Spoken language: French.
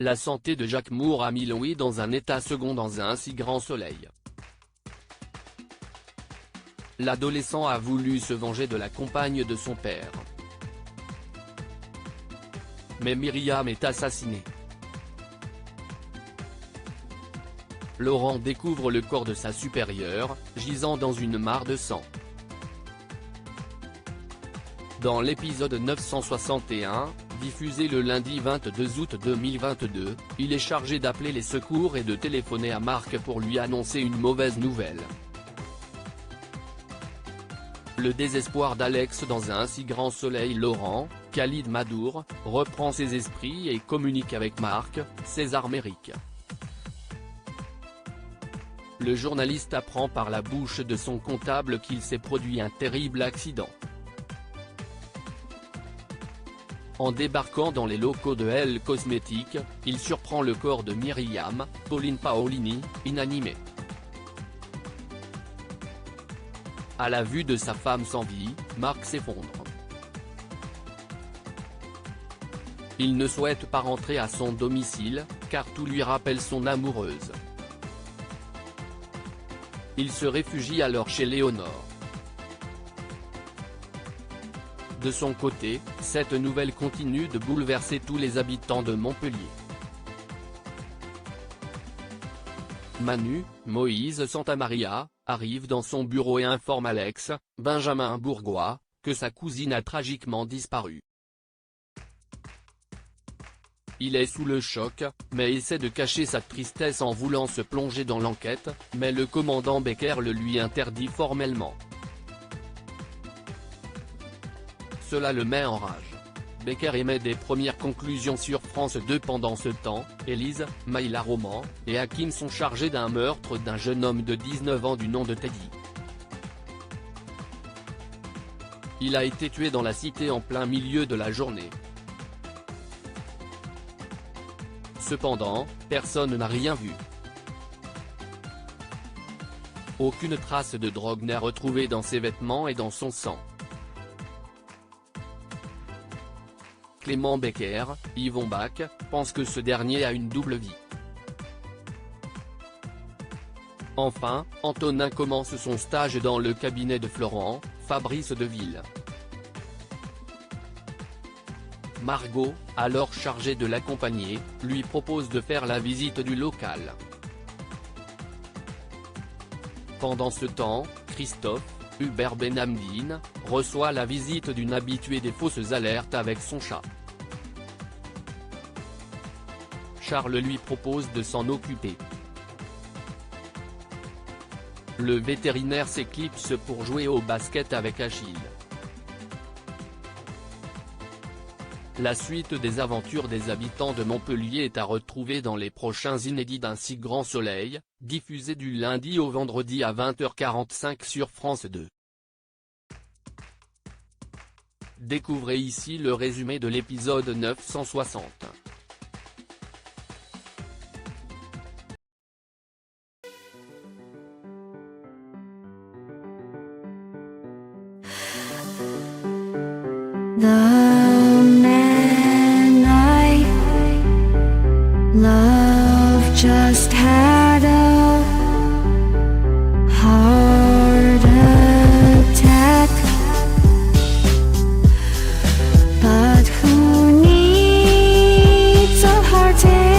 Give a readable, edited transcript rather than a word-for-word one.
La santé de Jacques Moore a mis Louis dans un état second dans un si grand soleil. L'adolescent a voulu se venger de la compagne de son père. Mais Myriam est assassinée. Laurent découvre le corps de sa supérieure, gisant dans une mare de sang. Dans l'épisode 961, diffusé le lundi 22 août 2022, il est chargé d'appeler les secours et de téléphoner à Marc pour lui annoncer une mauvaise nouvelle. Le désespoir d'Alex dans un si grand soleil. Laurent, Khalid Madour, reprend ses esprits et communique avec Marc, César Méric. Le journaliste apprend par la bouche de son comptable qu'il s'est produit un terrible accident. En débarquant dans les locaux de Elle Cosmétiques, il surprend le corps de Myriam, Pauline Paolini, inanimé. À la vue de sa femme sans vie, Marc s'effondre. Il ne souhaite pas rentrer à son domicile, car tout lui rappelle son amoureuse. Il se réfugie alors chez Léonore. De son côté, cette nouvelle continue de bouleverser tous les habitants de Montpellier. Manu, Moïse Santamaria, arrive dans son bureau et informe Alex, Benjamin Bourgois, que sa cousine a tragiquement disparu. Il est sous le choc, mais essaie de cacher sa tristesse en voulant se plonger dans l'enquête, mais le commandant Becker le lui interdit formellement. Cela le met en rage. Becker émet des premières conclusions sur France 2 pendant ce temps. Élise, Maïla Roman, et Hakim sont chargés d'un meurtre d'un jeune homme de 19 ans du nom de Teddy. Il a été tué dans la cité en plein milieu de la journée. Cependant, personne n'a rien vu. Aucune trace de drogue n'est retrouvée dans ses vêtements et dans son sang. Clément Becker, Yvon Bach, pense que ce dernier a une double vie. Enfin, Antonin commence son stage dans le cabinet de Florent, Fabrice Deville. Margot, alors chargée de l'accompagner, lui propose de faire la visite du local. Pendant ce temps, Christophe, Hubert Benhamdine, reçoit la visite d'une habituée des fausses alertes avec son chat. Charles lui propose de s'en occuper. Le vétérinaire s'éclipse pour jouer au basket avec Achille. La suite des aventures des habitants de Montpellier est à retrouver dans les prochains inédits d'un si grand soleil, diffusé du lundi au vendredi à 20h45 sur France 2. Découvrez ici le résumé de l'épisode 960. The man I love just had a heart attack, but who needs a heart attack?